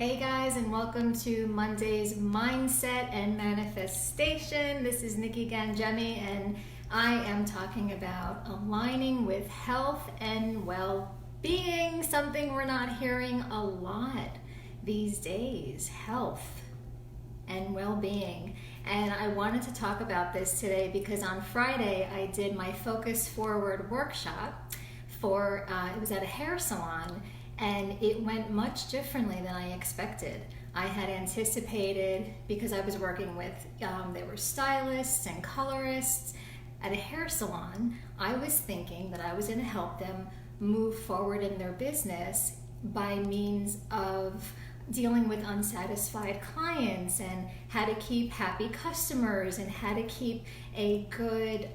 Hey guys, and welcome to Monday's Mindset and Manifestation. This is Nikki Gangemi, and I am talking about aligning with health and well-being, something we're not hearing a lot these days, health and well-being. And I wanted to talk about this today because on Friday I did my Focus Forward workshop it was at a hair salon, and it went much differently than I expected. I had anticipated, because I was working with, there were stylists and colorists at a hair salon, I was thinking that I was going to help them move forward in their business by means of dealing with unsatisfied clients and how to keep happy customers and how to keep a good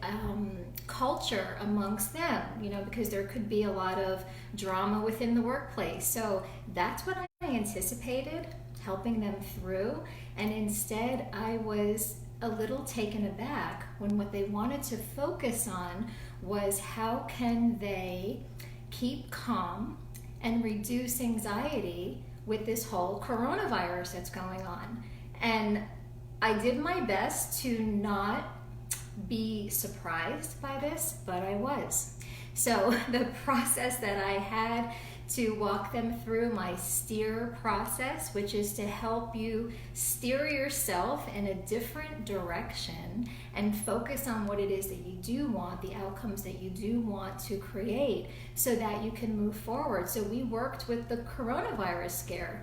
culture amongst them, because there could be a lot of drama within the workplace. So that's what I anticipated, helping them through. And instead, I was a little taken aback when what they wanted to focus on was how can they keep calm and reduce anxiety with this whole coronavirus that's going on. And I did my best to not be surprised by this, but I was. So the process that I had to walk them through, my steer process, which is to help you steer yourself in a different direction and focus on what it is that you do want, the outcomes that you do want to create so that you can move forward. So we worked with the coronavirus scare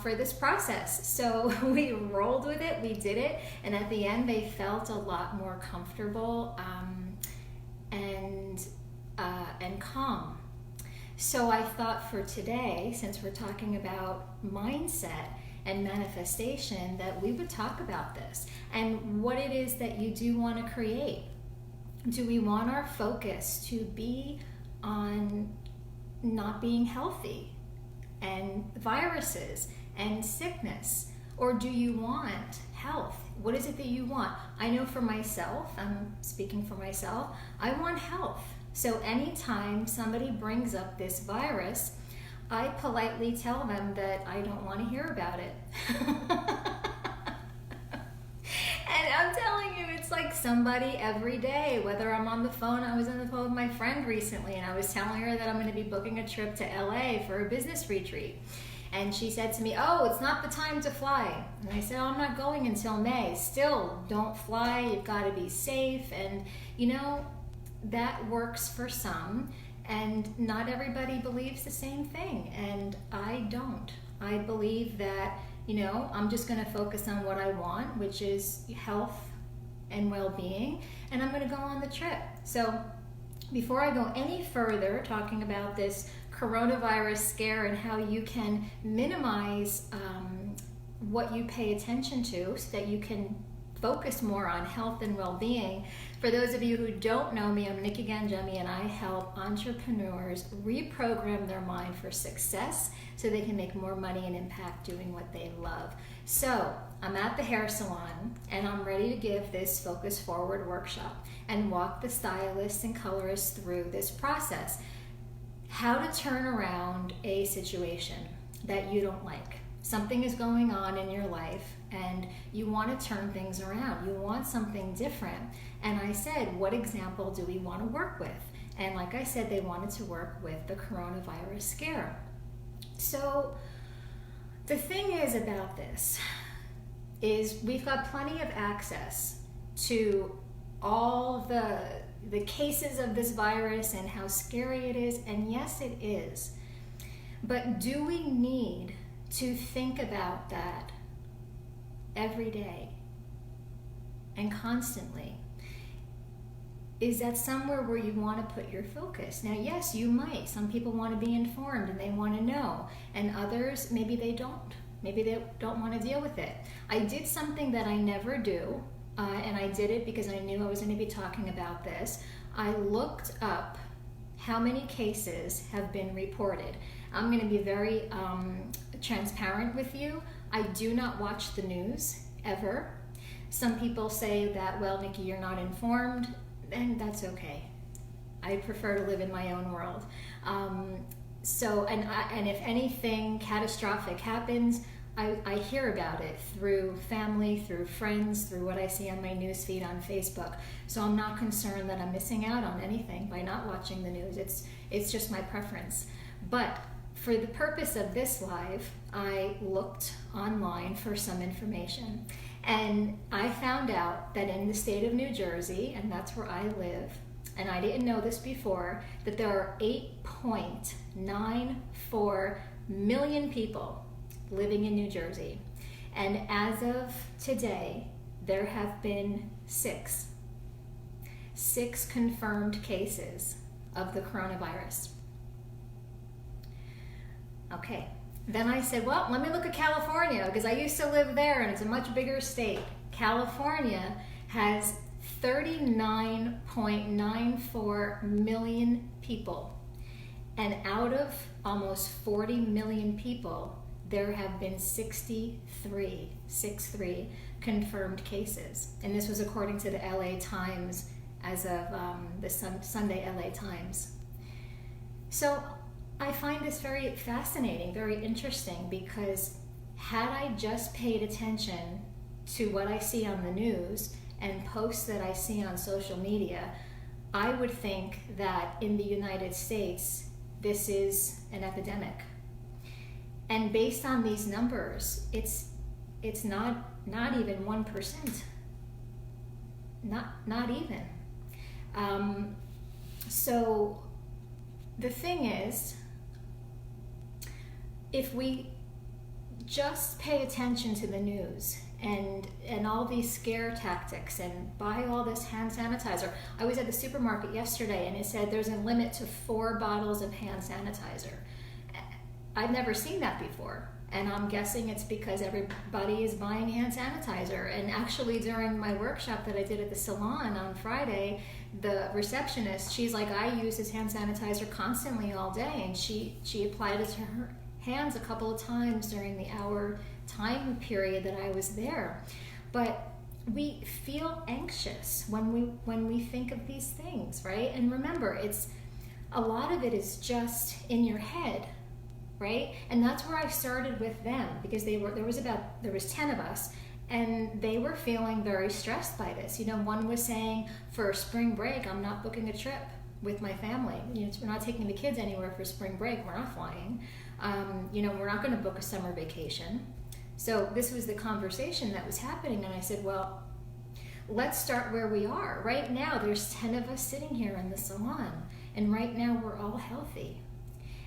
for this process. So we rolled with it, we did it, and at the end they felt a lot more comfortable and calm. So I thought for today, since we're talking about mindset and manifestation, that we would talk about this and what it is that you do want to create. Do we want our focus to be on not being healthy and viruses and sickness? Or do you want health? What is it that you want? I know for myself, I'm speaking for myself, I want health. So anytime somebody brings up this virus, I politely tell them that I don't want to hear about it. And I'm telling you, it's like somebody every day, whether I'm on the phone. I was on the phone with my friend recently, and I was telling her that I'm going to be booking a trip to LA for a business retreat. And she said to me, "Oh, it's not the time to fly." And I said, "Oh, I'm not going until May." Still, don't fly. You've got to be safe. And, that works for some, and not everybody believes the same thing, and I don't. I believe that, I'm just going to focus on what I want, which is health and well-being, and I'm going to go on the trip. So before I go any further talking about this coronavirus scare and how you can minimize what you pay attention to so that you can focus more on health and well-being. For those of you who don't know me, I'm Nikki Gangemi, and I help entrepreneurs reprogram their mind for success so they can make more money and impact doing what they love. So I'm at the hair salon, and I'm ready to give this Focus Forward workshop and walk the stylists and colorists through this process. How to turn around a situation that you don't like. Something is going on in your life and you want to turn things around. You want something different. And I said, what example do we want to work with? And like I said, they wanted to work with the coronavirus scare. So the thing is about this is we've got plenty of access to all the cases of this virus and how scary it is. And yes, it is. But do we need to think about that every day and constantly? Is that somewhere where you want to put your focus? Now, yes, you might. Some people want to be informed and they want to know, and others, maybe they don't. Maybe they don't want to deal with it. I did something that I never do, and I did it because I knew I was going to be talking about this. I looked up how many cases have been reported. I'm going to be very transparent with you. I do not watch the news ever. Some people say that, well, Nikki, you're not informed, and that's okay. I prefer to live in my own world. and if anything catastrophic happens, I hear about it through family, through friends, through what I see on my news feed on Facebook. So I'm not concerned that I'm missing out on anything by not watching the news. It's just my preference. But for the purpose of this live, I looked online for some information. And I found out that in the state of New Jersey, and that's where I live, and I didn't know this before, that there are 8.94 million people living in New Jersey. And as of today, there have been six confirmed cases of the coronavirus. Okay, then I said, well, let me look at California, because I used to live there and it's a much bigger state. California has 39.94 million people. And out of almost 40 million people, there have been 63 confirmed cases. And this was according to the LA Times as of the Sunday LA Times. So I find this very fascinating, very interesting, because had I just paid attention to what I see on the news and posts that I see on social media, I would think that in the United States, this is an epidemic. And based on these numbers, it's not even 1%. Not even. So the thing is, if we just pay attention to the news and all these scare tactics and buy all this hand sanitizer. I was at the supermarket yesterday and it said there's a limit to 4 bottles of hand sanitizer. I've never seen that before, and I'm guessing it's because everybody is buying hand sanitizer. And actually during my workshop that I did at the salon on Friday, the receptionist, she's like, I use this hand sanitizer constantly all day, and she applied it to her hands a couple of times during the hour time period that I was there. But we feel anxious when we think of these things, right? And remember, it's a lot of it is just in your head, right? And that's where I started with them, because there was 10 of us, and they were feeling very stressed by this. You know, one was saying, for spring break, I'm not booking a trip with my family. You know, we're not taking the kids anywhere for spring break. We're not flying. You know, we're not going to book a summer vacation. So this was the conversation that was happening, and I said, well, let's start where we are. Right now, there's 10 of us sitting here in the salon, and right now we're all healthy.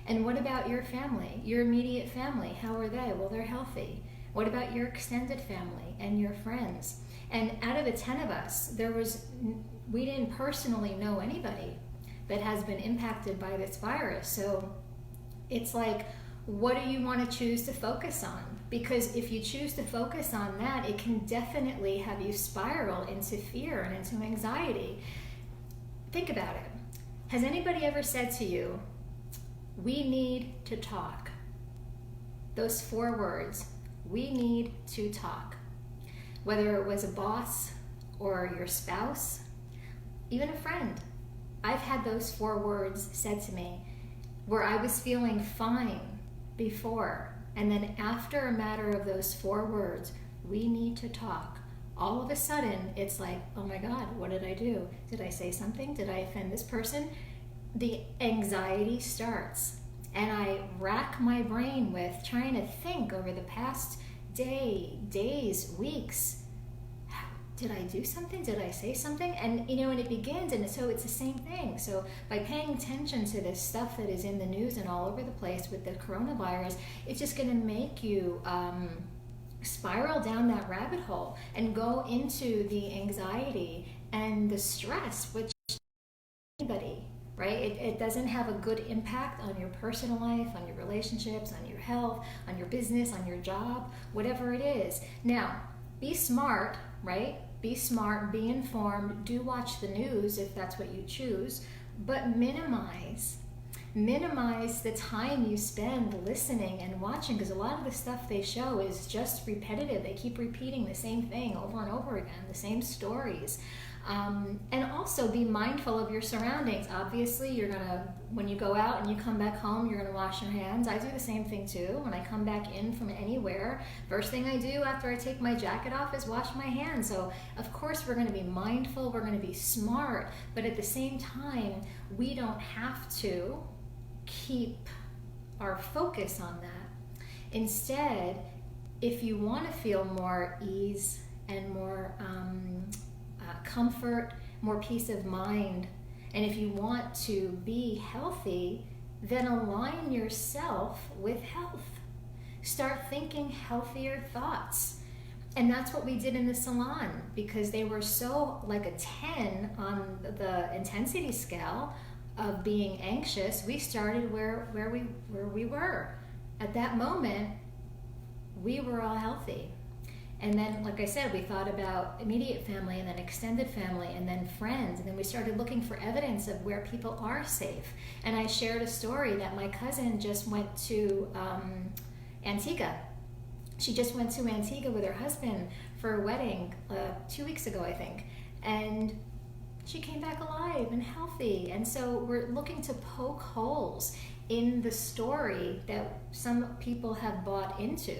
And what about your family, your immediate family? How are they? Well, they're healthy. What about your extended family and your friends? And out of the 10 of us, we didn't personally know anybody that has been impacted by this virus. So it's like, what do you want to choose to focus on? Because if you choose to focus on that, it can definitely have you spiral into fear and into anxiety. Think about it. Has anybody ever said to you, we need to talk? Those 4 words, we need to talk. Whether it was a boss or your spouse, even a friend. I've had those 4 words said to me where I was feeling fine before, and then after a matter of those 4 words, we need to talk, all of a sudden it's like, oh my God, what did I do? Did I say something? Did I offend this person? The anxiety starts, and I rack my brain with trying to think over the past days, weeks. Did I do something? Did I say something? And you know, and it begins, and so it's the same thing. So by paying attention to this stuff that is in the news and all over the place with the coronavirus, it's just going to make you spiral down that rabbit hole and go into the anxiety and the stress, which anybody, right? It doesn't have a good impact on your personal life, on your relationships, on your health, on your business, on your job, whatever it is. Now, be smart, right? Be smart, be informed, do watch the news if that's what you choose, but minimize the time you spend listening and watching, because a lot of the stuff they show is just repetitive. They keep repeating the same thing over and over again, the same stories. And also be mindful of your surroundings. Obviously, when you go out and you come back home, you're gonna wash your hands. I do the same thing too. When I come back in from anywhere, first thing I do after I take my jacket off is wash my hands. So of course we're gonna be mindful, we're gonna be smart, but at the same time, we don't have to keep our focus on that. Instead, if you wanna feel more ease and more comfort, more peace of mind, and if you want to be healthy, then align yourself with health. Start thinking healthier thoughts. And that's what we did in the salon, because they were so like a 10 on the intensity scale of being anxious. We started where we were. At that moment, we were all healthy. And then, like I said, we thought about immediate family and then extended family and then friends. And then we started looking for evidence of where people are safe. And I shared a story that my cousin just went to Antigua. She just went to Antigua with her husband for a wedding 2 weeks ago, I think. And she came back alive and healthy. And so we're looking to poke holes in the story that some people have bought into.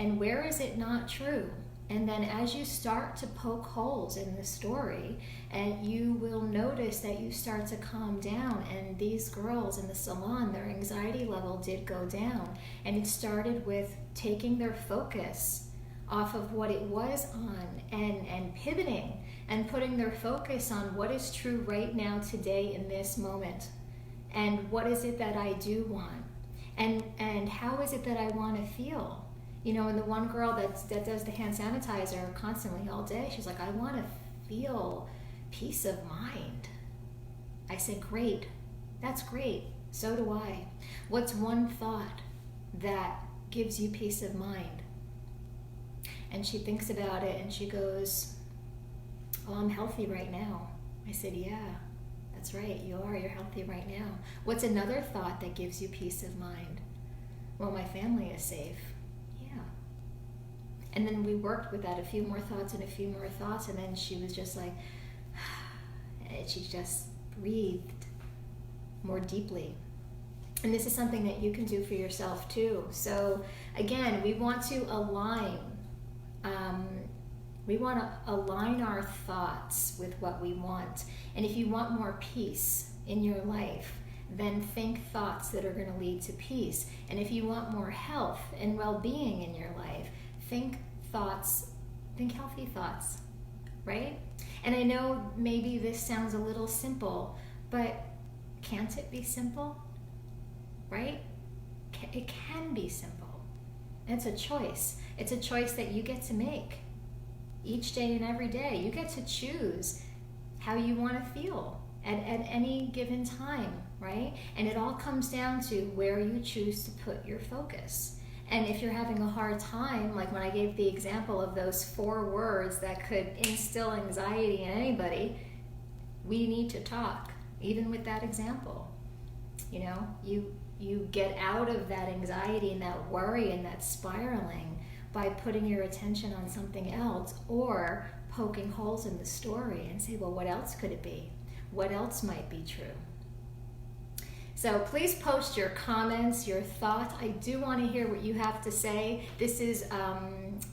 And where is it not true? And then as you start to poke holes in the story, and you will notice that you start to calm down. And these girls in the salon, their anxiety level did go down. And it started with taking their focus off of what it was on and pivoting and putting their focus on what is true right now, today, in this moment. And what is it that I do want? And how is it that I want to feel? You know, and the one girl that does the hand sanitizer constantly all day, she's like, I want to feel peace of mind. I said, great. That's great. So do I. What's one thought that gives you peace of mind? And she thinks about it and she goes, oh, I'm healthy right now. I said, yeah, that's right. You are. You're healthy right now. What's another thought that gives you peace of mind? Well, my family is safe. And then we worked with that, a few more thoughts and a few more thoughts, and then she was just like, and she just breathed more deeply. And this is something that you can do for yourself too. So again, we want to align. We want to align our thoughts with what we want. And if you want more peace in your life, then think thoughts that are going to lead to peace. And if you want more health and well-being in your life, think healthy thoughts, right? And I know maybe this sounds a little simple, but can't it be simple, right? It can be simple. It's a choice. It's a choice that you get to make each day and every day. You get to choose how you want to feel at any given time, right? And it all comes down to where you choose to put your focus. And if you're having a hard time, like when I gave the example of those 4 words that could instill anxiety in anybody, we need to talk, even with that example. You know, you get out of that anxiety and that worry and that spiraling by putting your attention on something else, or poking holes in the story and say, well, what else could it be? What else might be true? So please post your comments, your thoughts. I do want to hear what you have to say. This is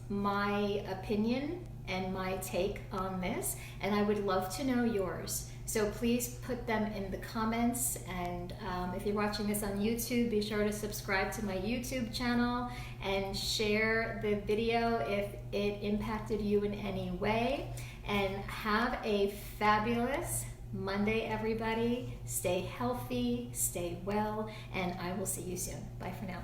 my opinion and my take on this, and I would love to know yours. So please put them in the comments, and if you're watching this on YouTube, be sure to subscribe to my YouTube channel and share the video if it impacted you in any way. And have a fabulous Monday, everybody. Stay healthy, stay well, and I will see you soon. Bye for now.